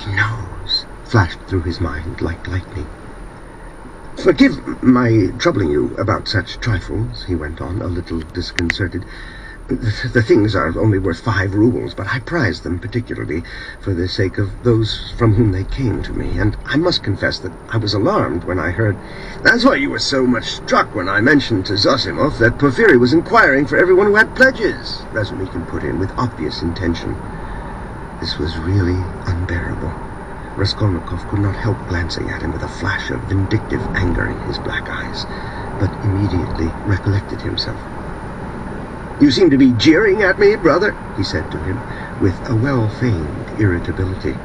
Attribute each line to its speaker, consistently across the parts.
Speaker 1: He knows, flashed through his mind like lightning. "Forgive my troubling you about such trifles," he went on, a little disconcerted. "The things are only worth 5 rubles, but I prize them particularly for the sake of those from whom they came to me, and I must confess that I was alarmed when I heard—" "That's why you were so much struck when I mentioned to Zosimov that Porfiry was inquiring for everyone who had pledges," Razumikin put in, with obvious intention. This was really unbearable. Raskolnikov could not help glancing at him with a flash of vindictive anger in his black eyes, but immediately recollected himself. "You seem to be jeering at me, brother," he said to him, with a well-feigned irritability.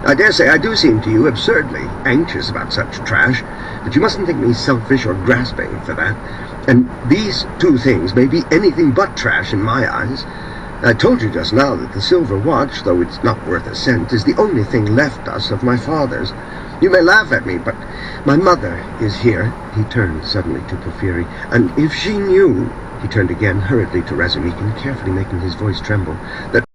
Speaker 1: "I dare say I do seem to you absurdly anxious about such trash, but you mustn't think me selfish or grasping for that. And these 2 things may be anything but trash in my eyes. I told you just now that the silver watch, though it's not worth a cent, is the only thing left us of my father's. You may laugh at me, but my mother is here." He turned suddenly to Porfiry. "And if she knew—" He turned again hurriedly to Razumikin, carefully making his voice tremble, "that